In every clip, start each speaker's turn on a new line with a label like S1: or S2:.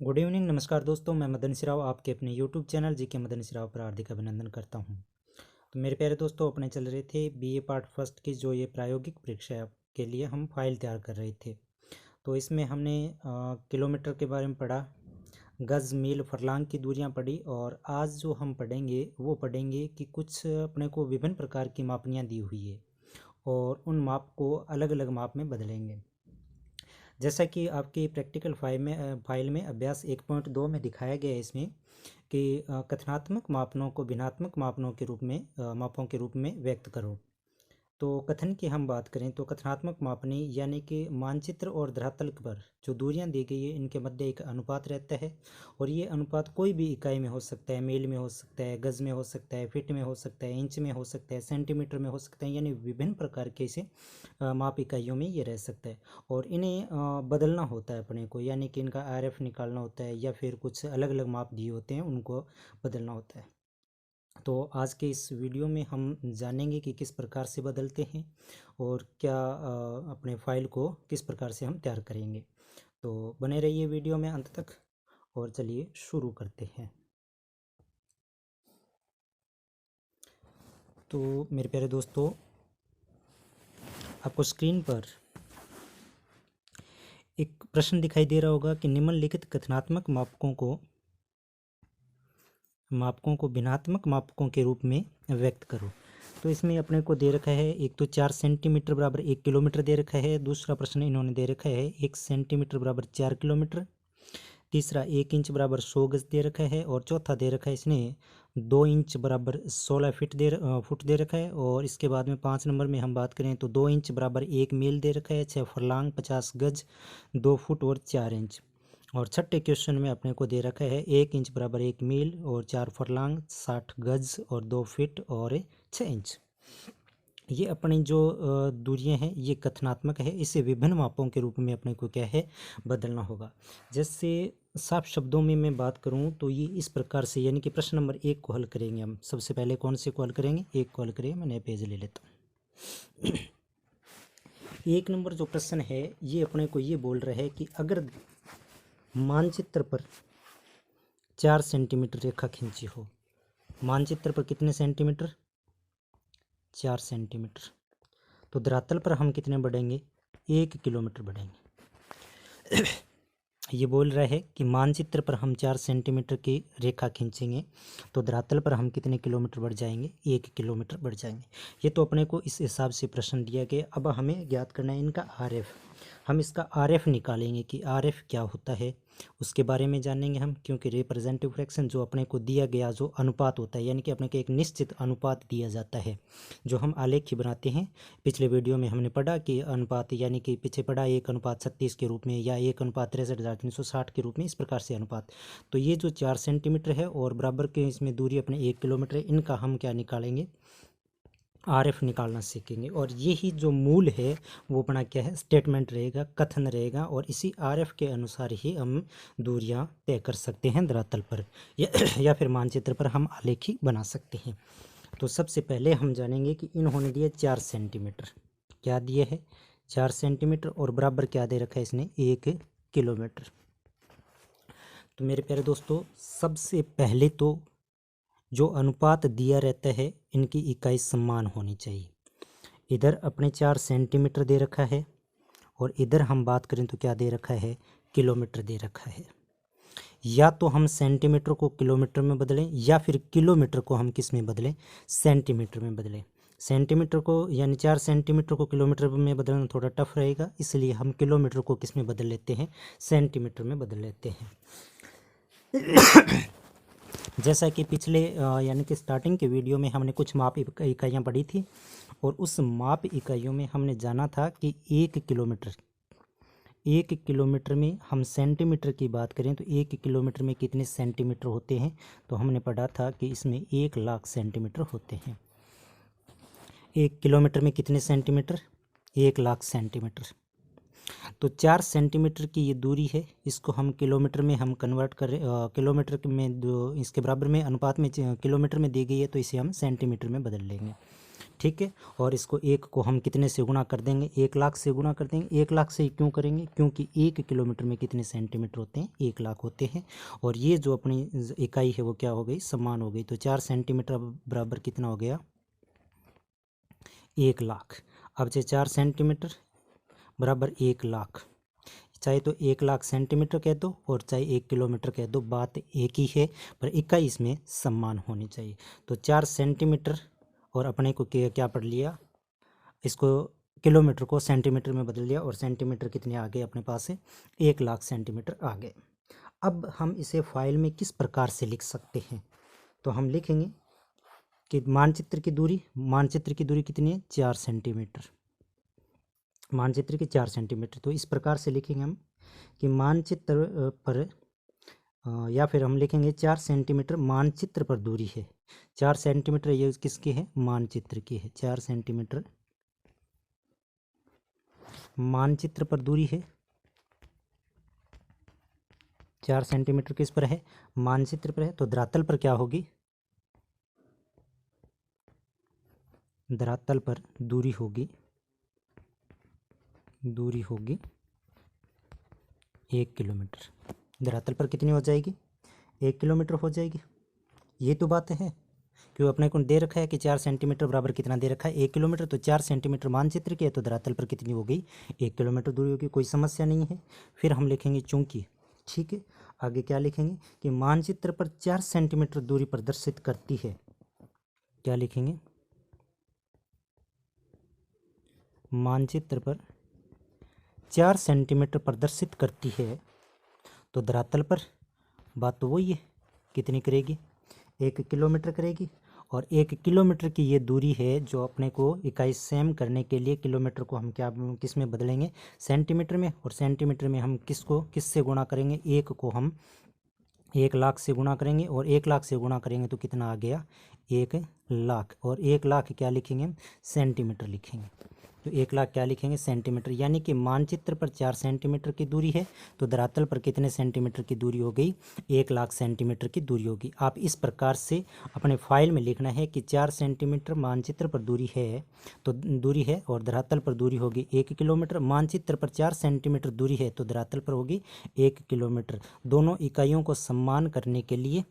S1: Good evening, नमस्कार दोस्तों। मैं मदन सिराव आपके अपने यूट्यूब चैनल जी के मदन सिराव पर हार्दिक अभिनंदन करता हूं। तो मेरे प्यारे दोस्तों, अपने चल रहे थे बीए पार्ट फर्स्ट की जो ये प्रायोगिक परीक्षा के लिए हम फाइल तैयार कर रहे थे। तो इसमें हमने किलोमीटर के बारे में पढ़ा, गज़ मील फरलांग की दूरियां पढ़ी, और आज जो हम पढ़ेंगे वो पढ़ेंगे कि कुछ अपने को विभिन्न प्रकार की मापनियाँ दी हुई है और उन माप को अलग अलग माप में बदलेंगे। जैसा कि आपकी प्रैक्टिकल फाइल में अभ्यास 1.2 में दिखाया गया है इसमें कि कथनात्मक मापनों को भिन्नात्मक मापों के रूप में व्यक्त करो। तो कथन की हम बात करें तो कथनात्मक मापनी यानी कि मानचित्र और धरातल पर जो दूरियां दी गई है इनके मध्य एक अनुपात रहता है, और ये अनुपात कोई भी इकाई में हो सकता है, मील में हो सकता है, गज में हो सकता है, फीट में हो सकता है, इंच में हो सकता है, सेंटीमीटर में हो सकता है, यानी विभिन्न प्रकार के इसे माप इकाइयों में ये रह सकता है। और इन्हें बदलना होता है अपने को, यानी कि इनका आरएफ निकालना होता है या फिर कुछ अलग अलग माप दिए होते हैं उनको बदलना होता है। तो आज के इस वीडियो में हम जानेंगे कि किस प्रकार से बदलते हैं और क्या अपने फाइल को किस प्रकार से हम तैयार करेंगे। तो बने रहिए वीडियो में अंत तक, और चलिए शुरू करते हैं। तो मेरे प्यारे दोस्तों, आपको स्क्रीन पर एक प्रश्न दिखाई दे रहा होगा कि निम्नलिखित कथनात्मक मापकों को भिन्नात्मक मापकों के रूप में व्यक्त करो। तो इसमें अपने को दे रखा है, एक तो 4 सेंटीमीटर बराबर 1 किलोमीटर दे रखा है। दूसरा प्रश्न इन्होंने दे रखा है 1 सेंटीमीटर बराबर 4 किलोमीटर। तीसरा 1 इंच बराबर 100 गज दे रखा है, और चौथा दे रखा है इसने 2 इंच बराबर 16 फुट दे रखा है। और इसके बाद में 5 नंबर में हम बात करें तो 2 इंच बराबर 1 मील दे रखा है, 6 फरलांग 50 गज 2 फुट और 4 इंच। और छठे क्वेश्चन में अपने को दे रखा है 1 इंच बराबर 1 मील और 4 फरलांग 60 गज और 2 फीट और 6 इंच। ये अपनी जो दूरियां हैं ये कथनात्मक है, इसे विभिन्न मापों के रूप में अपने को क्या है बदलना होगा। जैसे साफ शब्दों में मैं बात करूं तो ये इस प्रकार से, यानी कि प्रश्न नंबर 1 को हल करेंगे हम। सबसे पहले कौन से को हल करेंगे? 1 को हल करेंगे। मैं नया पेज ले लेता हूँ। 1 नंबर जो प्रश्न है ये अपने को ये बोल रहा है कि अगर मानचित्र पर 4 सेंटीमीटर रेखा खींची हो, मानचित्र पर कितने सेंटीमीटर? 4 सेंटीमीटर। तो धरातल पर हम कितने बढ़ेंगे? 1 किलोमीटर बढ़ेंगे। ये बोल रहा है कि मानचित्र पर हम 4 सेंटीमीटर की रेखा खींचेंगे तो धरातल पर हम कितने किलोमीटर बढ़ जाएंगे? 1 किलोमीटर बढ़ जाएंगे। ये तो अपने को इस हिसाब से प्रश्न दिया गया। अब हमें ज्ञात करना है इनका आरएफ। हम इसका आरएफ निकालेंगे कि आरएफ क्या होता है, उसके बारे में जानेंगे हम। क्योंकि रिप्रेजेंटेटिव फ्रैक्शन जो अपने को दिया गया जो अनुपात होता है, यानी कि अपने को एक निश्चित अनुपात दिया जाता है जो हम आलेख्य बनाते हैं। पिछले वीडियो में हमने पढ़ा कि अनुपात, यानी कि पीछे पढ़ा 1:36 के रूप में या 1:63,360 के रूप में, इस प्रकार से अनुपात। तो ये जो 4 सेंटीमीटर है और बराबर के इसमें दूरी अपने 1 किलोमीटर है, इनका हम क्या निकालेंगे? आरएफ निकालना सीखेंगे। और यही जो मूल है वो अपना क्या है? स्टेटमेंट रहेगा, कथन रहेगा, और इसी आरएफ के अनुसार ही हम दूरियां तय कर सकते हैं धरातल पर या फिर मानचित्र पर हम आलेखी बना सकते हैं। तो सबसे पहले हम जानेंगे कि इन्होंने दिया 4 सेंटीमीटर। क्या दिए है? 4 सेंटीमीटर, और बराबर क्या दे रखा है इसने? 1 किलोमीटर। तो मेरे प्यारे दोस्तों, सबसे पहले तो जो अनुपात दिया रहता है इनकी इकाई समान होनी चाहिए। इधर अपने 4 सेंटीमीटर दे रखा है, और इधर हम बात करें तो क्या दे रखा है? किलोमीटर दे रखा है। या तो हम सेंटीमीटर को किलोमीटर में बदलें, या फिर किलोमीटर को हम किस में बदलें? सेंटीमीटर में बदलें। सेंटीमीटर को, यानी 4 सेंटीमीटर को किलोमीटर में बदलना थोड़ा टफ रहेगा, इसलिए हम किलोमीटर को किस में बदल लेते हैं? सेंटीमीटर में बदल लेते हैं। जैसा कि पिछले यानी कि स्टार्टिंग के वीडियो में हमने कुछ माप इकाइयाँ पढ़ी थी, और उस माप इकाइयों में हमने जाना था कि 1 किलोमीटर में हम सेंटीमीटर की बात करें तो 1 किलोमीटर में कितने सेंटीमीटर होते हैं? तो हमने पढ़ा था कि इसमें 1 लाख सेंटीमीटर होते हैं। 1 किलोमीटर में कितने सेंटीमीटर? 1 लाख सेंटीमीटर। तो 4 सेंटीमीटर की ये दूरी है, इसको हम किलोमीटर में हम कन्वर्ट कर किलोमीटर में, जो इसके बराबर में अनुपात में किलोमीटर में दी गई है, तो इसे हम सेंटीमीटर में बदल लेंगे। ठीक है। और इसको 1 को हम कितने से गुणा कर देंगे, 1 लाख से गुणा कर देंगे। 1 लाख से क्यों करेंगे, क्योंकि 1 किलोमीटर में कितने सेंटीमीटर होते हैं, 1 लाख होते हैं। और ये जो अपनी इकाई है वो क्या हो गई, समान हो गई। तो 4 सेंटीमीटर बराबर कितना हो गया, 1 लाख। अब चाहे 4 सेंटीमीटर बराबर 1 लाख, चाहे तो 1 लाख सेंटीमीटर कह दो और चाहे 1 किलोमीटर कह दो, बात एक ही है, पर इकाई इसमें समान होनी चाहिए। तो 4 सेंटीमीटर और अपने को क्या पढ़ लिया, इसको किलोमीटर को सेंटीमीटर में बदल लिया और सेंटीमीटर कितने आ गए अपने पास से, 1 लाख सेंटीमीटर आ गए। अब हम इसे फाइल में किस प्रकार से लिख सकते हैं, तो हम लिखेंगे कि मानचित्र की दूरी कितनी है, 4 सेंटीमीटर। मानचित्र की 4 सेंटीमीटर, तो इस प्रकार से लिखेंगे हम कि मानचित्र पर या फिर हम लिखेंगे 4 सेंटीमीटर मानचित्र पर दूरी है। 4 सेंटीमीटर ये किसकी है, मानचित्र की है। 4 सेंटीमीटर मानचित्र पर दूरी है। 4 सेंटीमीटर किस पर है, मानचित्र पर है। तो धरातल पर क्या होगी, धरातल पर दूरी होगी 1 किलोमीटर। धरातल पर कितनी हो जाएगी, 1 किलोमीटर हो जाएगी। ये तो बात है, क्यों अपने को दे रखा है कि 4 सेंटीमीटर बराबर कितना दे रखा है, 1 किलोमीटर। तो 4 सेंटीमीटर मानचित्र की है, तो धरातल पर कितनी हो गई, 1 किलोमीटर दूरी होगी, कोई समस्या नहीं है। फिर हम लिखेंगे चूंकि, ठीक है। आगे क्या लिखेंगे कि मानचित्र पर 4 सेंटीमीटर दूरी प्रदर्शित करती है। क्या लिखेंगे, मानचित्र पर 4 सेंटीमीटर प्रदर्शित करती है, तो धरातल पर बात तो वही है, कितनी करेगी, 1 किलोमीटर करेगी। और 1 किलोमीटर की ये दूरी है जो अपने को इकाई सेम करने के लिए किलोमीटर को हम क्या किस में बदलेंगे, सेंटीमीटर में। और सेंटीमीटर में हम किससे गुणा करेंगे, 1 को हम 1 लाख से गुणा करेंगे। और 1 लाख से गुणा करेंगे तो कितना आ गया, 1 लाख। और 1 लाख क्या लिखेंगे, सेंटीमीटर लिखेंगे। तो 1 लाख क्या लिखेंगे, सेंटीमीटर। यानी कि मानचित्र पर 4 सेंटीमीटर की दूरी है, तो धरातल पर कितने सेंटीमीटर की दूरी हो गई, 1 लाख सेंटीमीटर की दूरी होगी। आप इस प्रकार से अपने फाइल में लिखना है कि 4 सेंटीमीटर मानचित्र पर दूरी है, तो दूरी है और धरातल पर दूरी होगी 1 किलोमीटर। मानचित्र पर 4 सेंटीमीटर दूरी है तो धरातल पर होगी 1 किलोमीटर। दोनों इकाइयों को सम्मान करने के लिए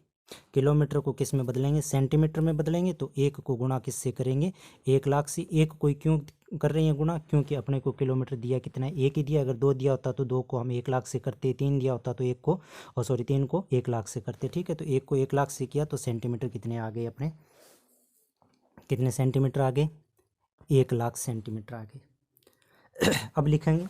S1: किलोमीटर को किस में बदलेंगे, सेंटीमीटर में बदलेंगे। तो 1 को गुणा किससे करेंगे, 1 लाख से। 1 को क्यों कर रहे हैं गुणा, क्योंकि अपने को किलोमीटर दिया कितना है, 1 ही दिया। अगर 2 दिया होता तो 2 को हम 1 लाख से करते, 3 दिया होता तो 1 को 3 को 1 लाख से करते, ठीक है। तो 1 को 1 लाख से किया तो सेंटीमीटर कितने आ गए अपने, कितने सेंटीमीटर आ गए, 1 लाख सेंटीमीटर आ गए। अब लिखेंगे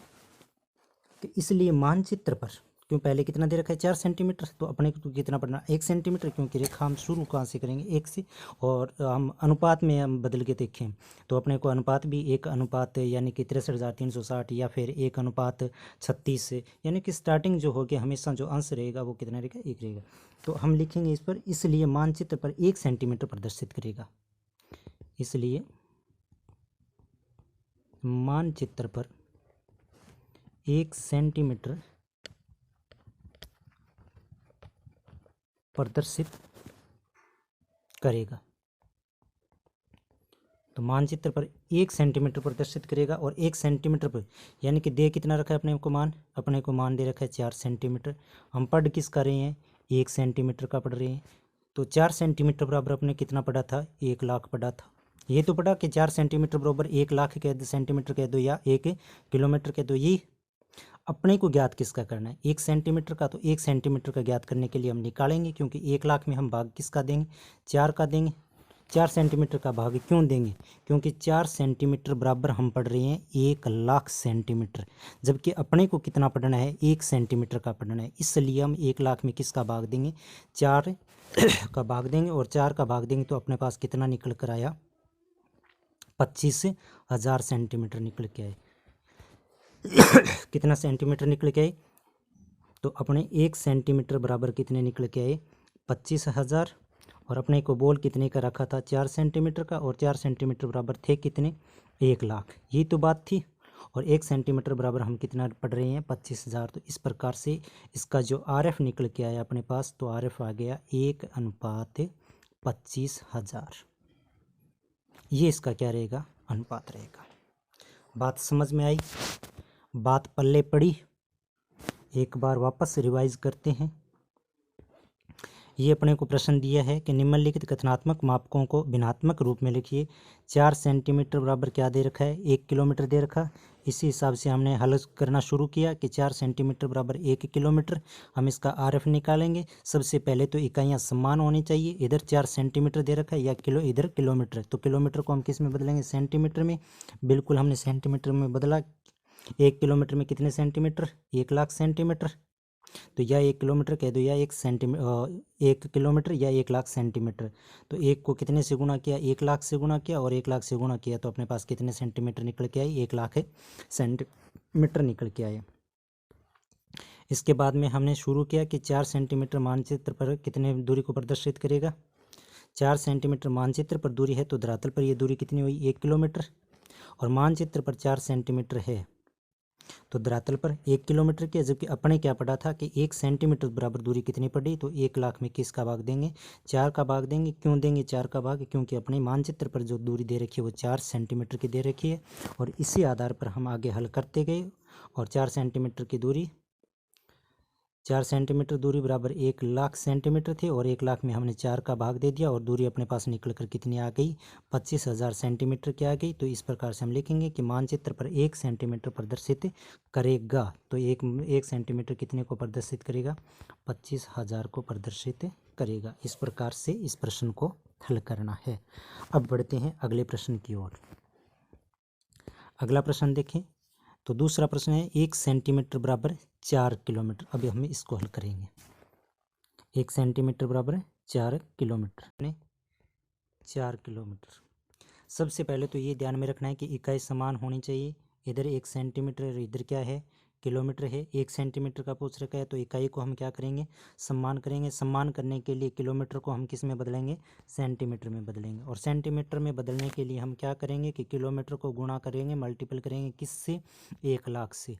S1: कि इसलिए मानचित्र पर, क्यों पहले कितना दे रखा है, 4 सेंटीमीटर, तो अपने को कितना पढ़ना, 1 सेंटीमीटर, क्योंकि रेखा हम शुरू कहाँ से करेंगे, 1 से। और हम अनुपात में हम बदल के देखें तो अपने को अनुपात भी 1 अनुपात यानी कि 63,360 या फिर 1 अनुपात 36, यानी कि स्टार्टिंग जो होगी हमेशा जो अंश रहेगा वो कितना रहेगा, 1 रहेगा। तो हम लिखेंगे इस पर, इसलिए मानचित्र पर 1 सेंटीमीटर प्रदर्शित करेगा। इसलिए मानचित्र पर 1 सेंटीमीटर प्रदर्शित करेगा। तो मानचित्र पर 1 सेंटीमीटर प्रदर्शित करेगा। और 1 सेंटीमीटर पर यानी कि दे कितना रखा है अपने को मान, अपने को मान दे रखा है 4 सेंटीमीटर। हम पढ़ किस कर रहे हैं, 1 सेंटीमीटर का पढ़ रहे हैं। तो 4 सेंटीमीटर बराबर अपने कितना पढ़ा था, 1 लाख पढ़ा था। ये तो पढ़ा कि 4 सेंटीमीटर बराबर 1 लाख कह दो, सेंटीमीटर कह दो या 1 किलोमीटर कह दो। ये अपने को ज्ञात किसका करना है, 1 सेंटीमीटर का। तो 1 सेंटीमीटर का ज्ञात करने के लिए हम निकालेंगे, क्योंकि 1 लाख में हम भाग किसका देंगे, 4 का देंगे। 4 सेंटीमीटर का भाग क्यों देंगे, क्योंकि 4 सेंटीमीटर बराबर हम पढ़ रहे हैं 1 लाख सेंटीमीटर, जबकि अपने को कितना पढ़ना है, 1 सेंटीमीटर का पढ़ना है। इसलिए हम 1 लाख में किसका भाग देंगे, 4 का भाग देंगे। और 4 का भाग देंगे तो अपने पास कितना निकल कर आया, 25,000 सेंटीमीटर निकल के आए। कितना सेंटीमीटर निकल के आए, तो अपने 1 सेंटीमीटर बराबर कितने निकल के आए, 25,000। और अपने को बोल कितने का रखा था, 4 सेंटीमीटर का। और 4 सेंटीमीटर बराबर थे कितने, 1 लाख। ये तो बात थी। और 1 सेंटीमीटर बराबर हम कितना पढ़ रहे हैं, 25,000। तो इस प्रकार से इसका जो RF निकल के आया अपने पास, तो RF आ गया 1 अनुपात 25,000। ये इसका क्या रहेगा, अनुपात रहेगा। बात समझ में आई, बात पल्ले पड़ी। एक बार वापस रिवाइज करते हैं। ये अपने को प्रश्न दिया है कि निम्नलिखित कथनात्मक मापकों को भिन्नात्मक रूप में लिखिए। 4 सेंटीमीटर बराबर क्या दे रखा है, 1 किलोमीटर दे रखा। इसी हिसाब से हमने हल करना शुरू किया कि 4 सेंटीमीटर बराबर 1 किलोमीटर। हम इसका आरएफ निकालेंगे। सबसे पहले तो इकाइयाँ समान होनी चाहिए। इधर 4 सेंटीमीटर दे रखा है या किलो, इधर किलोमीटर, तो किलोमीटर को हम किस में बदलेंगे, सेंटीमीटर में। बिल्कुल हमने सेंटीमीटर में बदला। 1 किलोमीटर में कितने सेंटीमीटर, 1,00,000 सेंटीमीटर। तो या 1 किलोमीटर कह दो या 1 किलोमीटर या 1,00,000 सेंटीमीटर। तो 1 को कितने से गुणा किया, 1,00,000 से गुणा किया, और 1,00,000 से गुणा किया तो अपने पास कितने सेंटीमीटर निकल के आए, 1,00,000 सेंटीमीटर निकल के आए। इसके बाद में हमने शुरू किया कि 4 सेंटीमीटर मानचित्र पर कितने दूरी को प्रदर्शित करेगा। 4 सेंटीमीटर मानचित्र पर दूरी है तो धरातल पर यह दूरी कितनी हुई, 1 किलोमीटर। और मानचित्र पर 4 सेंटीमीटर है तो धरातल पर 1 किलोमीटर की, जबकि अपने क्या पढ़ा था कि 1 सेंटीमीटर बराबर दूरी कितनी पड़ी, तो 1,00,000 में किसका भाग देंगे, 4 का भाग देंगे। क्यों देंगे 4 का भाग, क्योंकि अपने मानचित्र पर जो दूरी दे रखी है वो 4 सेंटीमीटर की दे रखी है। और इसी आधार पर हम आगे हल करते गए और 4 सेंटीमीटर की दूरी, 4 सेंटीमीटर दूरी बराबर 1,00,000 सेंटीमीटर थी, और 1,00,000 में हमने 4 का भाग दे दिया और दूरी अपने पास निकल कर कितनी आ गई, 25,000 सेंटीमीटर की आ गई। तो इस प्रकार से हम लिखेंगे कि मानचित्र पर 1 सेंटीमीटर प्रदर्शित करेगा। तो एक सेंटीमीटर कितने को प्रदर्शित करेगा, 25,000 को प्रदर्शित करेगा। इस प्रकार से इस प्रश्न को हल करना है। अब बढ़ते हैं अगले प्रश्न की ओर। अगला प्रश्न देखें तो दूसरा प्रश्न है 1 सेंटीमीटर बराबर 4 किलोमीटर। अभी हम इसको हल करेंगे। 1 सेंटीमीटर बराबर 4 किलोमीटर, 4 किलोमीटर। सबसे पहले तो ये ध्यान में रखना है कि इकाई समान होनी चाहिए। इधर 1 सेंटीमीटर और इधर क्या है, किलोमीटर है। 1 सेंटीमीटर का पूछ रखा है तो इकाई को हम क्या करेंगे, सम्मान करेंगे। सम्मान करने के लिए किलोमीटर को हम किस में बदलेंगे, सेंटीमीटर में बदलेंगे। और सेंटीमीटर में बदलने के लिए हम क्या करेंगे कि किलोमीटर को गुणा करेंगे, मल्टीपल करेंगे, किससे, 1,00,000 से।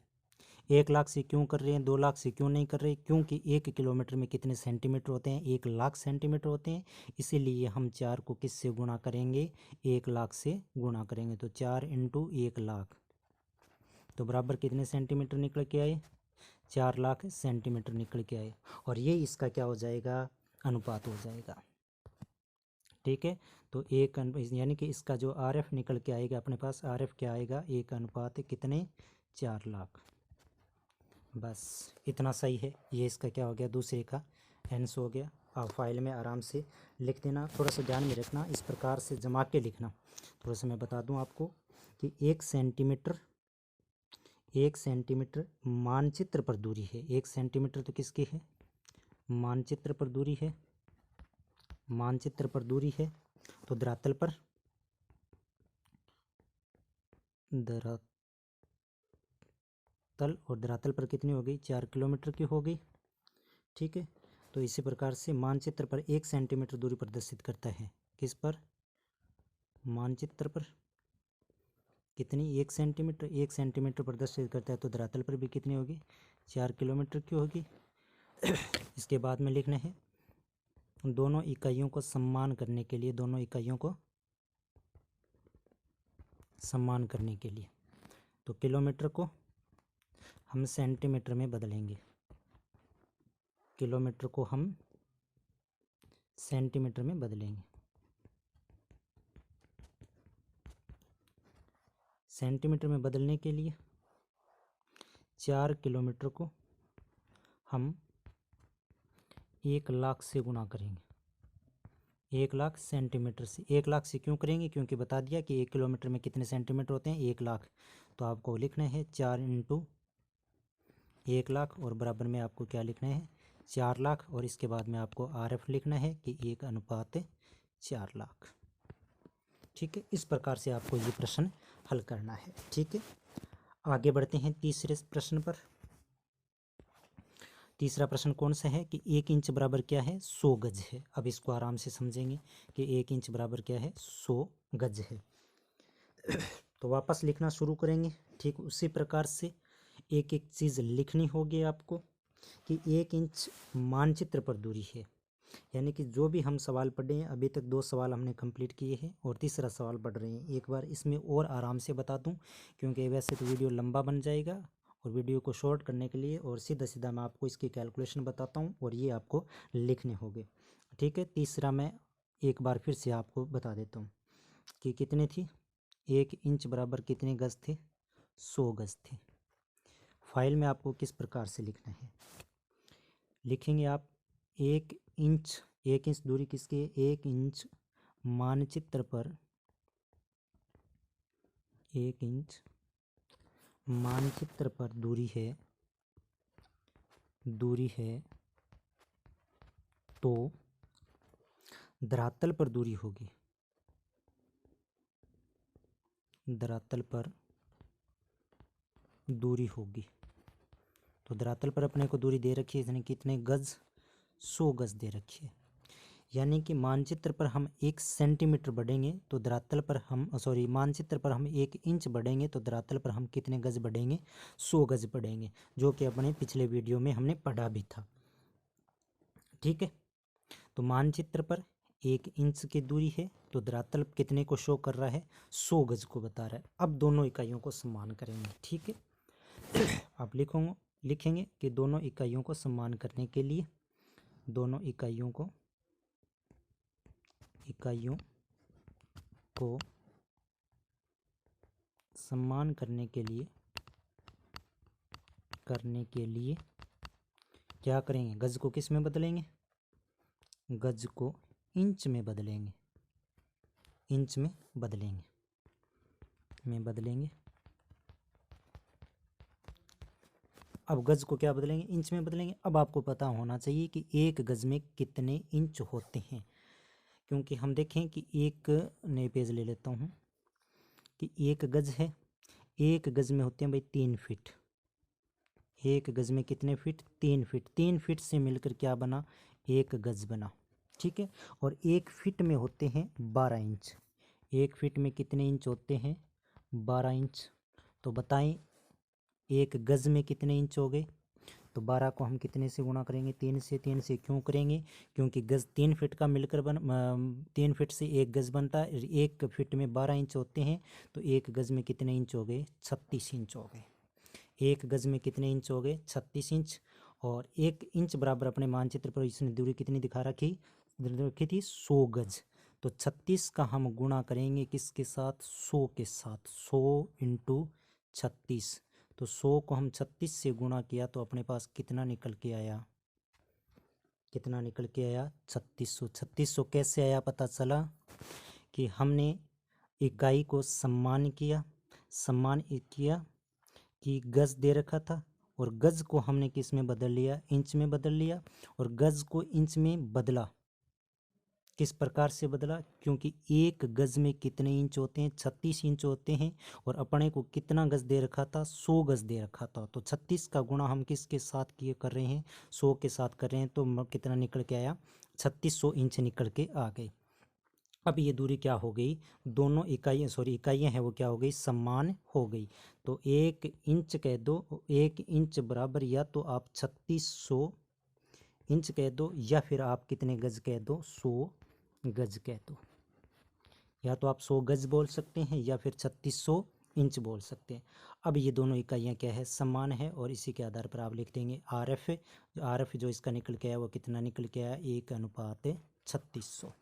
S1: 1,00,000 से क्यों कर रहे हैं, 2,00,000 से क्यों नहीं कर रहे, क्योंकि 1 किलोमीटर में कितने सेंटीमीटर होते हैं, 1,00,000 सेंटीमीटर होते हैं। इसीलिए हम 4 को किससे गुणा करेंगे, 1,00,000 से गुणा करेंगे। तो 4 × 1,00,000 तो बराबर कितने सेंटीमीटर निकल के आए, 4,00,000 सेंटीमीटर निकल के आए। और ये इसका क्या हो जाएगा, अनुपात हो जाएगा। ठीक है, तो यानी कि इसका जो आरएफ निकल के आएगा अपने पास, आरएफ क्या आएगा, 1 कितने, 4,00,000। बस इतना सही है। ये इसका क्या हो गया, दूसरे का आंसर हो गया। आप फाइल में आराम से लिख देना, थोड़ा सा ध्यान में रखना, इस प्रकार से जमा के लिखना। थोड़ा सा मैं बता दूं आपको कि 1 सेंटीमीटर मानचित्र पर दूरी है। 1 सेंटीमीटर तो किसकी है, मानचित्र पर दूरी है, मानचित्र पर दूरी है। तो धरातल पर और धरातल पर कितनी हो गई, 4 किलोमीटर की हो गई। ठीक है, तो इसी प्रकार से मानचित्र पर 1 सेंटीमीटर दूरी प्रदर्शित करता है। किस पर, मानचित्र पर कितनी, 1 सेंटीमीटर, 1 सेंटीमीटर प्रदर्शित करता है। तो धरातल पर भी कितनी होगी, 4 किलोमीटर की होगी। इसके बाद में लिखना है दोनों इकाइयों को सम्मान करने के लिए, दोनों इकाइयों को सम्मान करने के लिए, तो किलोमीटर को हम सेंटीमीटर में बदलेंगे, किलोमीटर को हम सेंटीमीटर में बदलेंगे। सेंटीमीटर में बदलने के लिए 4 किलोमीटर को हम 1,00,000 से गुणा करेंगे, 1,00,000 सेंटीमीटर से। 1,00,000 से क्यों करेंगे, क्योंकि बता दिया कि 1 किलोमीटर में कितने सेंटीमीटर होते हैं, 1,00,000। तो आपको लिखना है 4 × 1,00,000 और बराबर में आपको क्या लिखना है, 4,00,000। और इसके बाद में आपको आरएफ लिखना है कि 1:4,00,000। ठीक है, इस प्रकार से आपको ये प्रश्न हल करना है। ठीक है, आगे बढ़ते हैं तीसरे प्रश्न पर। तीसरा प्रश्न कौन सा है कि 1 इंच बराबर क्या है, 100 गज है। अब इसको आराम से समझेंगे कि 1 इंच बराबर क्या है, 100 गज है। तो वापस लिखना शुरू करेंगे। ठीक उसी प्रकार से एक एक चीज़ लिखनी होगी आपको कि 1 इंच मानचित्र पर दूरी है। यानी कि जो भी हम सवाल पढ़े हैं, अभी तक 2 सवाल हमने कंप्लीट किए हैं और तीसरा सवाल पढ़ रहे हैं। एक बार इसमें और आराम से बता दूं, क्योंकि वैसे तो वीडियो लंबा बन जाएगा, और वीडियो को शॉर्ट करने के लिए और सीधा सीधा मैं आपको इसकी कैलकुलेशन बताता हूँ और ये आपको लिखने होंगे। ठीक है, तीसरा मैं एक बार फिर से आपको बता देता हूँ कि कितने थी, 1 इंच बराबर कितने गज थे, 100 गज थे। फाइल में आपको किस प्रकार से लिखना है, लिखेंगे आप 1 इंच, 1 इंच दूरी किसकी है, 1 इंच मानचित्र पर, 1 इंच मानचित्र पर दूरी है तो धरातल पर दूरी होगी, धरातल पर दूरी होगी। तो धरातल पर अपने को दूरी दे रखी है, इसने कितने गज, 100 गज दे रखी है। यानी कि मानचित्र पर हम 1 सेंटीमीटर बढ़ेंगे तो धरातल पर हम मानचित्र पर हम 1 इंच बढ़ेंगे तो धरातल पर हम कितने गज बढ़ेंगे, 100 गज बढ़ेंगे, जो कि अपने पिछले वीडियो में हमने पढ़ा भी था। ठीक है, तो मानचित्र पर 1 इंच की दूरी है तो धरातल कितने को शो कर रहा है, 100 गज को बता रहा है। अब दोनों इकाइयों को समान करेंगे। ठीक है, आप लिखेंगे कि दोनों इकाइयों को समान करने के लिए, दोनों इकाइयों को समान करने के लिए क्या करेंगे, गज को किस में बदलेंगे, गज को इंच में बदलेंगे, इंच में बदलेंगे। अब गज को क्या बदलेंगे, इंच में बदलेंगे। अब आपको पता होना चाहिए कि 1 गज में कितने इंच होते हैं, क्योंकि हम देखें कि एक नए पेज ले लेता हूँ कि 1 गज है, 1 गज में होते हैं भाई 3 फीट, 1 गज में कितने फीट, 3 फीट, 3 फीट से मिलकर क्या बना, 1 गज बना। ठीक है, और 1 फीट में होते हैं 12 इंच, 1 फीट में कितने इंच होते हैं, 12 इंच। तो बताएं 1 गज में कितने इंच हो गए, तो 12 को हम कितने से गुणा करेंगे, 3 से। 3 से क्यों करेंगे, क्योंकि गज 3 फीट का मिलकर 3 फीट से 1 गज बनता है, 1 फीट में 12 इंच होते हैं, तो 1 गज में कितने इंच हो गए, 36 इंच हो गए। 1 गज में कितने इंच हो गए, 36 इंच। और 1 इंच बराबर अपने मानचित्र पर इसने दूरी कितनी दिखा रखी थी, 100 गज। तो 36 का हम गुणा करेंगे किसके साथ, 100 के साथ, 100 इंटू 36। तो 100 को हम 36 से गुणा किया तो अपने पास कितना निकल के आया, 3600। 3600 कैसे आया, पता चला कि हमने इकाई को सम्मान किया कि गज दे रखा था, और गज को हमने किस में बदल लिया, इंच में बदल लिया, और गज को इंच में बदला। किस प्रकार से बदला, क्योंकि 1 गज में कितने इंच होते हैं, 36 इंच होते हैं, और अपने को कितना गज दे रखा था, 100 गज दे रखा था। तो 36 का गुणा हम किसके साथ कर रहे हैं, 100 के साथ कर रहे हैं, तो कितना निकल के आया, 3600 इंच निकल के आ गई। अब ये दूरी क्या हो गई, दोनों इकाइयाँ हैं वो क्या हो गई, समान हो गई। तो 1 इंच कह दो, 1 इंच बराबर या तो आप 3600 इंच कह दो, या फिर आप कितने गज कह दो, 100 गज कह दो। या तो आप 100 गज बोल सकते हैं या फिर 3600 इंच बोल सकते हैं। अब ये दोनों इकाइयाँ क्या है, समान है, और इसी के आधार पर आप लिख देंगे RF जो इसका निकल के आया वो कितना निकल के आया, 1:3600।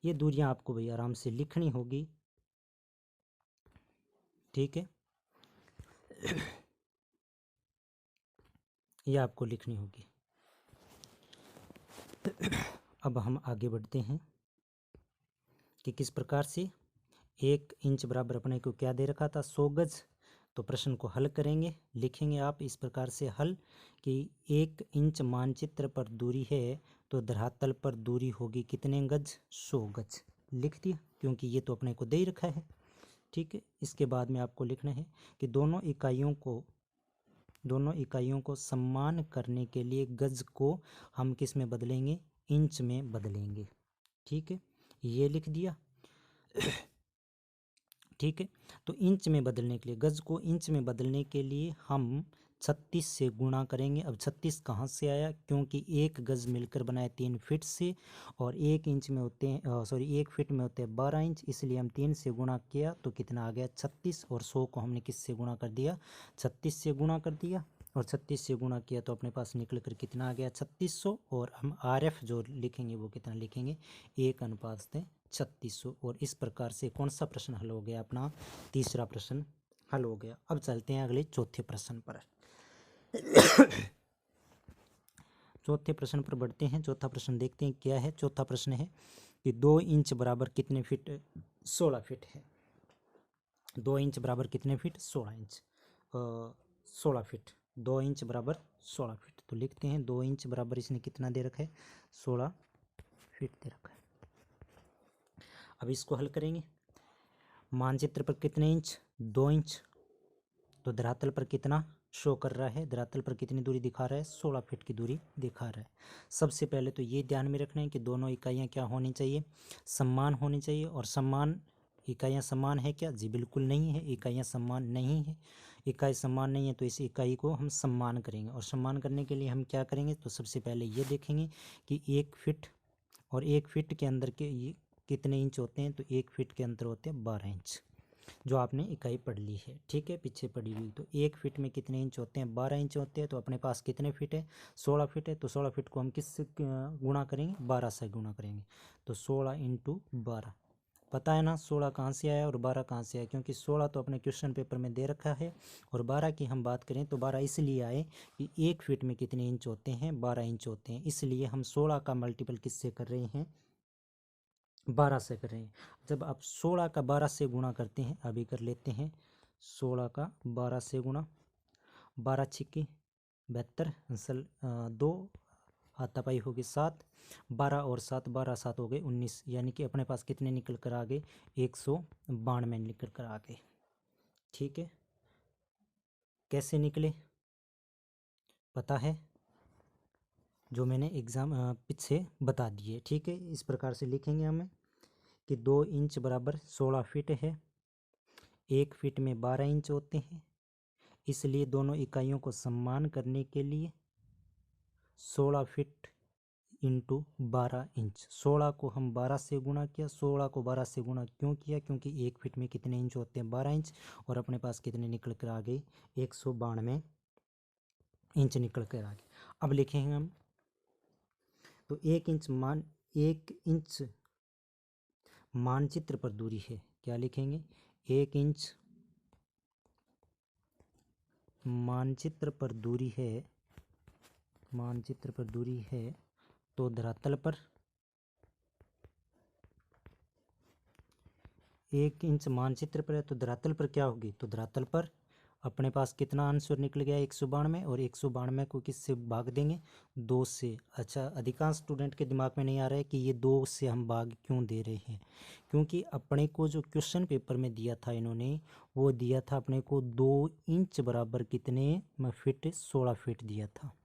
S1: ये दूरियां आपको भाई आराम से लिखनी होगी। ठीक है, ये आपको लिखनी होगी। अब हम आगे बढ़ते हैं कि किस प्रकार से 1 इंच बराबर अपने को क्या दे रखा था, 100 गज। तो प्रश्न को हल करेंगे, लिखेंगे आप इस प्रकार से हल कि 1 इंच मानचित्र पर दूरी है तो धरातल पर दूरी होगी कितने गज, 100 गज। लिख दिया, क्योंकि ये तो अपने को दे ही रखा है। ठीक है, इसके बाद में आपको लिखना है कि दोनों इकाइयों को समान करने के लिए गज को हम किस में बदलेंगे, इंच में बदलेंगे। ठीक है, ये लिख दिया। ठीक है, तो इंच में बदलने के लिए, गज को इंच में बदलने के लिए हम 36 से गुणा करेंगे। अब 36 कहाँ से आया, क्योंकि 1 गज मिलकर बनाए 3 फीट से, और 1 इंच में होते हैं 1 फीट में होते हैं 12 इंच, इसलिए हम 3 से गुणा किया तो कितना आ गया 36, और 100 को हमने किससे गुणा कर दिया, 36 से गुणा कर दिया, और 36 से गुणा किया तो अपने पास निकल कर कितना आ गया 3600, और हम RF जो लिखेंगे वो कितना लिखेंगे 1:3600। और इस प्रकार से कौन सा प्रश्न हल हो गया, अपना तीसरा प्रश्न हल हो गया। अब चलते हैं अगले चौथे प्रश्न पर। चौथे प्रश्न पर बढ़ते हैं। चौथा प्रश्न देखते हैं क्या है। चौथा प्रश्न है कि 2 इंच बराबर कितने फीट, 16 फीट है। 2 इंच बराबर कितने फीट, 16 इंच, 16 फीट। 2 इंच बराबर 16 फीट, तो लिखते हैं 2 इंच बराबर इसने कितना दे रखा है, 16 फीट दे रखा है। अब इसको हल करेंगे। मानचित्र पर कितने इंच, 2 इंच, तो धरातल पर कितना शो कर रहा है, धरातल पर कितनी दूरी दिखा रहा है, 16 फीट की दूरी दिखा रहा है। सबसे पहले तो ये ध्यान में रखना है कि दोनों इकाइयाँ क्या होनी चाहिए, समान होनी चाहिए। और समान इकाइयाँ समान है क्या, जी बिल्कुल नहीं है, इकाइयाँ समान नहीं है। इकाई समान नहीं है तो इस इकाई को हम सम्मान करेंगे, और सम्मान करने के लिए हम क्या करेंगे, तो सबसे पहले ये देखेंगे कि 1 फीट और 1 फीट के अंदर के ये कितने इंच होते हैं, तो 1 फीट के अंदर होते हैं 12 इंच, जो आपने इकाई पढ़ ली है, ठीक है, पीछे पढ़ी हुई। तो 1 फीट में कितने इंच होते हैं, 12 इंच होते हैं। तो अपने पास कितने फीट है, 16 फीट है। तो 16 फीट को हम किससे गुणा करेंगे, 12 से गुणा करेंगे। तो 16 × 12, पता है ना 16 कहाँ से आया और 12 कहाँ से आया, क्योंकि 16 तो अपने क्वेश्चन पेपर में दे रखा है, और 12 की हम बात करें तो 12 इसलिए आए कि 1 फीट में कितने इंच होते हैं, 12 इंच होते हैं, इसलिए हम 16 का मल्टीपल किससे कर रहे हैं, 12 से कर रहे हैं। जब आप 16 का 12 से गुणा करते हैं, अभी कर लेते हैं 16 का 12 से गुणा, 12 छिक्की 72, आंसर 2, हाथापाई होगी 7, 12 और 7, 12 7 हो गए 19, यानी कि अपने पास कितने निकल कर आ गए, 192 निकल कर आ गए। ठीक है, कैसे निकले पता है, जो मैंने एग्जाम पीछे बता दिए। ठीक है, इस प्रकार से लिखेंगे हमें कि 2 इंच बराबर 16 फीट है, 1 फीट में 12 इंच होते हैं, इसलिए दोनों इकाइयों को सम्मान करने के लिए 16 फीट इंटू 12 इंच, 16 को हम 12 से गुणा किया। 16 को 12 से गुणा क्यों किया, क्योंकि 1 फीट में कितने इंच होते हैं, 12 इंच, और अपने पास कितने निकल कर आ गए, 192 इंच निकल कर आ गए। अब लिखेंगे हम, तो 1 इंच मानचित्र पर दूरी है, क्या लिखेंगे, 1 इंच मानचित्र पर दूरी है, मानचित्र पर दूरी है, तो धरातल पर 1 इंच मानचित्र पर है, तो धरातल पर क्या होगी, तो धरातल पर अपने पास कितना आंसर निकल गया, 192, और 192 को किससे भाग देंगे, 2 से। अच्छा, अधिकांश स्टूडेंट के दिमाग में नहीं आ रहा है कि ये 2 से हम भाग क्यों दे रहे हैं, क्योंकि अपने को जो क्वेश्चन पेपर में दिया था इन्होंने, वो दिया था अपने को 2 इंच बराबर कितने फीट, 16 फीट दिया था।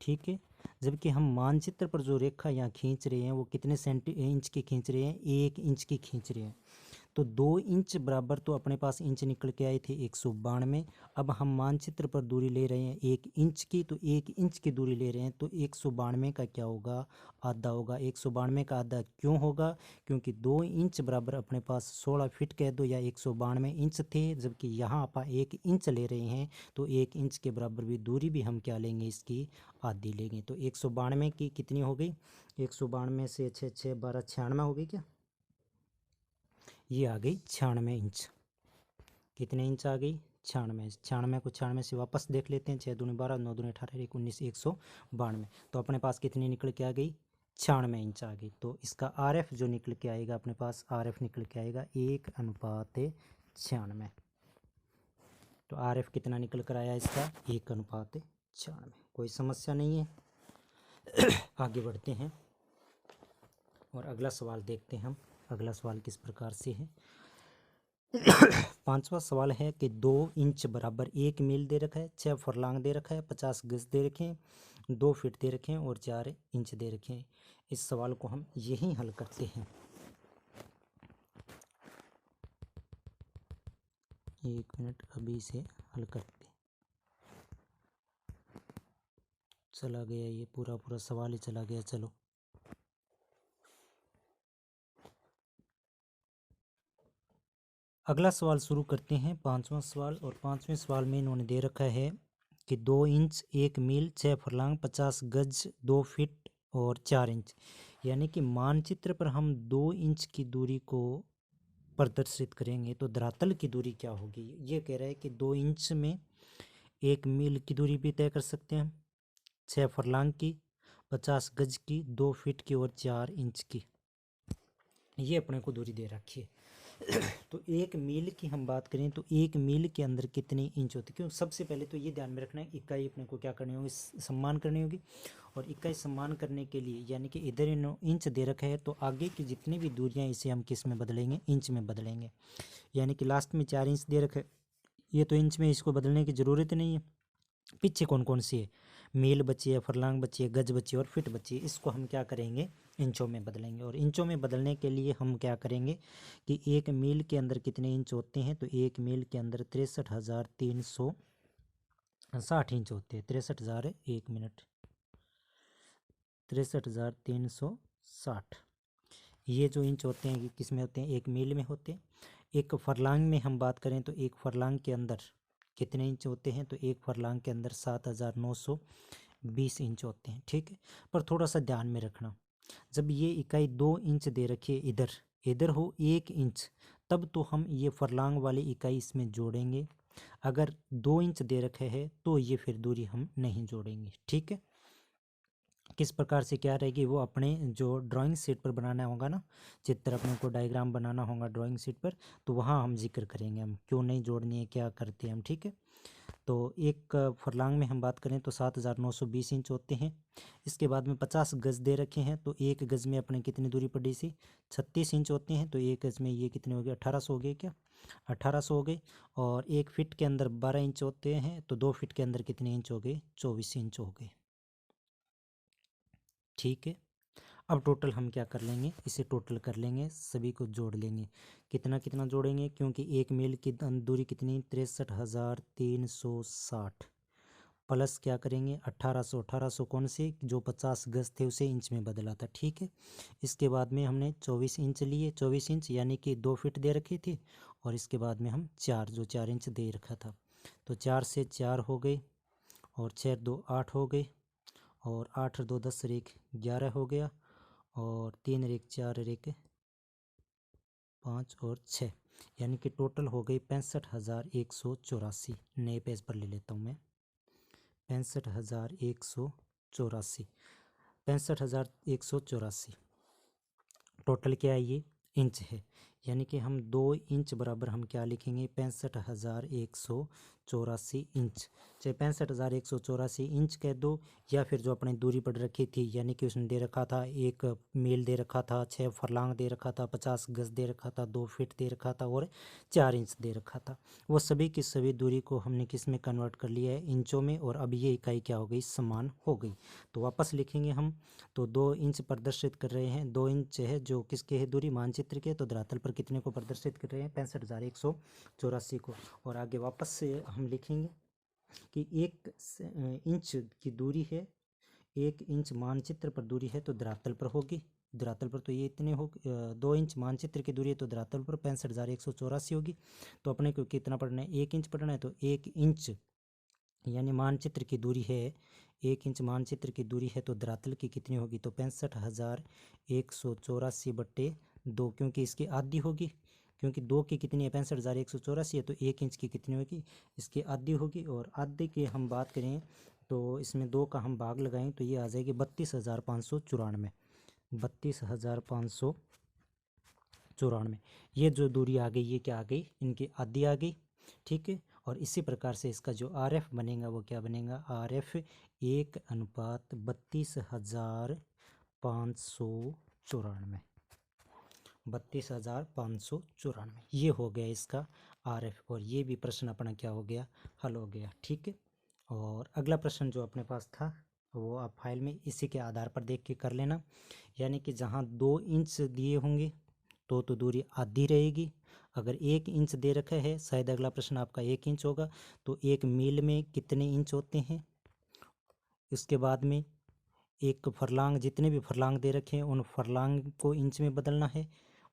S1: ठीक है, जबकि हम मानचित्र पर जो रेखा यहाँ खींच रहे हैं वो कितने इंच की खींच रहे हैं, 1 इंच की खींच रहे हैं। तो 2 इंच बराबर तो अपने पास इंच निकल के आए थे 192। अब हम मानचित्र पर दूरी ले रहे हैं 1 इंच की, तो 1 इंच की दूरी ले रहे हैं, तो 192 का क्या होगा, आधा होगा। 192 का आधा क्यों होगा, क्योंकि 2 इंच बराबर अपने पास 16 फीट कह दो या 192 इंच थे, जबकि यहाँ आप 1 इंच ले रहे हैं, तो 1 इंच के बराबर भी दूरी भी हम क्या लेंगे, इसकी आधी लेंगे। तो 192 की कितनी हो गई, 192 से 6 6 12 96 हो गई क्या, ये आ गई 96 इंच। कितने इंच आ गई, 96। 96 को 96 से वापस देख लेते हैं, 6 दूनी 12, 9 दूनी 18, 1 19, 192। तो अपने पास कितनी निकल के आ गई, 96 इंच आ गई। तो इसका RF जो निकल के आएगा, अपने पास RF निकल के आएगा 1:96। तो RF कितना निकल कर आया इसका, 1:96। कोई समस्या नहीं है। आगे बढ़ते हैं और अगला सवाल देखते हैं हम। अगला सवाल किस प्रकार से है। 5वां सवाल है कि 2 इंच बराबर 1 मील दे रखा है, 6 फरलांग दे रखा है, 50 गज दे रखे हैं, 2 फीट दे रखे हैं, और 4 इंच दे रखे हैं। इस सवाल को हम यहीं हल करते हैं। 1 मिनट, अभी इसे हल करते हैं। चला गया, ये पूरा पूरा सवाल ही चला गया। चलो अगला सवाल शुरू करते हैं, 5वां सवाल। और 5वें सवाल में इन्होंने दे रखा है कि 2 इंच 1 मील 6 फरलांग 50 गज 2 फीट और 4 इंच। यानी कि मानचित्र पर हम 2 इंच की दूरी को प्रदर्शित करेंगे तो धरातल की दूरी क्या होगी। ये कह रहा है कि 2 इंच में 1 मील की दूरी भी तय कर सकते हैं हम, 6 फरलांग की, 50 गज की, 2 फीट की और 4 इंच की। ये अपने को दूरी दे रखी है। तो 1 मील की हम बात करें तो 1 मील के अंदर कितने इंच होते हैं, क्योंकि सबसे पहले तो ये ध्यान में रखना है इकाई अपने को क्या करनी होगी, सम्मान करनी होगी। और इकाई सम्मान करने के लिए यानी कि इधर इंच दे रखा है तो आगे की जितनी भी दूरियां इसे हम किस में बदलेंगे, इंच में बदलेंगे। यानी कि लास्ट में 4 इंच दे रखा है, ये तो इंच में, इसको बदलने की ज़रूरत नहीं है। पीछे कौन कौन सी है, मील बची है, फरलांग बची है, गज बची है और फिट बची है। इसको हम क्या करेंगे, इंचों में बदलेंगे। और इंचों में बदलने के लिए हम क्या करेंगे कि 1 मील के अंदर कितने इंच होते हैं, तो 1 मील के अंदर 63,360 इंच होते हैं। 63,000 1 मिनट 63,360 ये जो इंच होते हैं किस में होते हैं, 1 मील में होते हैं। एक फरलांग में हम बात करें तो एक फरलांग के अंदर कितने इंच होते हैं, तो एक फरलांग के अंदर 7,920 इंच होते हैं। ठीक है, पर थोड़ा सा ध्यान में रखना, जब ये इकाई 2 इंच दे रखी है, इधर इधर हो 1 इंच, तब तो हम ये फरलांग वाली इकाई इसमें जोड़ेंगे। अगर 2 इंच दे रखे है तो ये फिर दूरी हम नहीं जोड़ेंगे। ठीक है, किस प्रकार से क्या रहेगी, वो अपने जो ड्राइंग शीट पर बनाना होगा ना, चित्र अपने को डायग्राम बनाना होगा ड्राइंग शीट पर, तो वहाँ हम जिक्र करेंगे हम क्यों नहीं जोड़नी है, क्या करते हैं हम। ठीक है, तो एक फरलांग में हम बात करें तो 7,920 इंच होते हैं। इसके बाद में 50 गज दे रखे हैं, तो एक गज में अपने कितनी दूरी पड़ी सी, 36 इंच होते हैं। तो एक गज में ये कितने हो गए, 1800 हो गए क्या, 1800 हो गए। और एक फिट के अंदर 12 इंच होते हैं, तो 2 फिट के अंदर कितने इंच हो गए, 24 इंच हो गए। ठीक है, अब टोटल हम क्या कर लेंगे, इसे टोटल कर लेंगे, सभी को जोड़ लेंगे। कितना कितना जोड़ेंगे, क्योंकि 1 मील की दूरी कितनी, 63,360 प्लस क्या करेंगे 1800। 1800 कौन से, जो 50 गज थे उसे इंच में बदला था। ठीक है, इसके बाद में हमने 24 इंच लिए, 24 इंच यानी कि 2 फीट दे रखी थी। और इसके बाद में हम 4 जो 4 इंच दे रखा था, तो 4 से 4 हो गए, और 6 2 8 हो गए, और 8 2 10 रेख 11 हो गया, और 3 रेख 4 रेख 5 और 6, यानी कि टोटल हो गई 65,184। नए पेज पर ले लेता हूँ मैं, 65,184, 65,184 टोटल क्या है, ये इंच है। यानी कि हम 2 इंच बराबर हम क्या लिखेंगे, 65,184 इंच। चाहे 65,184 इंच कह दो, या फिर जो अपनी दूरी पड़ रखी थी, यानी कि उसने दे रखा था 1 मील दे रखा था, 6 फरलांग दे रखा था, 50 गज दे रखा था, 2 फीट दे रखा था और 4 इंच दे रखा था। वो सभी की सभी दूरी को हमने किस में कन्वर्ट कर लिया है, इंचों में। और अब ये इकाई क्या हो गई, समान हो गई। तो वापस लिखेंगे हम, तो 2 इंच प्रदर्शित कर रहे हैं, 2 इंच है जो किसके है दूरी, मानचित्र के, तो धरातल पर कितने को प्रदर्शित कर रहे हैं, 65,184 को। और आगे वापस से हम लिखेंगे कि 1 इंच की दूरी है, 1 इंच मानचित्र पर दूरी है तो धरातल पर होगी। धरातल पर तो ये इतने हो, 2 इंच मानचित्र की दूरी है तो धरातल पर 65,184 होगी। तो अपने को कितना पढ़ना है, 1 इंच पढ़ना है, तो 1 इंच यानी मानचित्र की दूरी है, 1 इंच मानचित्र की दूरी है तो धरातल की कितनी होगी, तो 65,184 बट्टे 2, क्योंकि इसकी आधी होगी, क्योंकि 2 की कितनी है, 65,184 है, तो 1 इंच की कितनी होगी, इसकी आधी होगी। और आधे की हम बात करें तो इसमें 2 का हम भाग लगाएं तो ये आ जाएगी 32,594, 32,594। ये जो दूरी आ गई, ये क्या आ गई, इनकी आधी आ गई। ठीक है, और इसी प्रकार से इसका जो RF बनेगा वो क्या बनेगा, RF 1:32,594, 32,594, ये हो गया इसका RF। और ये भी प्रश्न अपना क्या हो गया, हल हो गया। ठीक है, और अगला प्रश्न जो अपने पास था वो आप फाइल में इसी के आधार पर देख के कर लेना। यानी कि जहाँ 2 इंच दिए होंगे तो दूरी आधी रहेगी। अगर 1 इंच दे रखा है, शायद अगला प्रश्न आपका 1 इंच होगा, तो 1 मील में कितने इंच होते हैं, इसके बाद में एक फरलांग, जितने भी फरलांग दे रखे हैं उन फरलांग को इंच में बदलना है,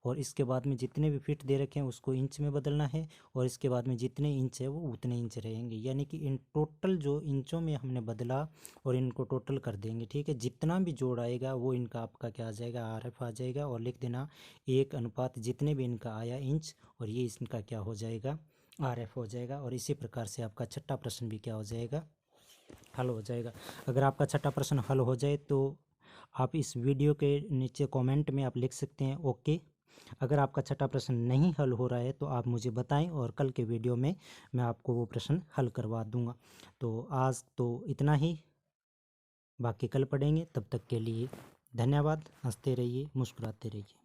S1: और इसके बाद में जितने भी फीट दे रखे हैं उसको इंच में बदलना है, और इसके बाद में जितने इंच है वो उतने इंच रहेंगे। यानी कि इन टोटल जो इंचों में हमने बदला और इनको टोटल कर देंगे, ठीक है। जितना भी जोड़ आएगा वो इनका आपका क्या आ जाएगा, RF आ जाएगा, और लिख देना 1 अनुपात जितने भी इनका आया इंच, और ये इनका क्या हो जाएगा, RF हो जाएगा। और इसी प्रकार से आपका छठा प्रश्न भी क्या हो जाएगा, हल हो जाएगा। अगर आपका छठा प्रश्न हल हो जाए तो आप इस वीडियो के नीचे कमेंट में आप लिख सकते हैं ओके। अगर आपका छठा प्रश्न नहीं हल हो रहा है तो आप मुझे बताएं, और कल के वीडियो में मैं आपको वो प्रश्न हल करवा दूंगा। तो आज तो इतना ही, बाकी कल पढ़ेंगे। तब तक के लिए धन्यवाद। हंसते रहिए, मुस्कुराते रहिए।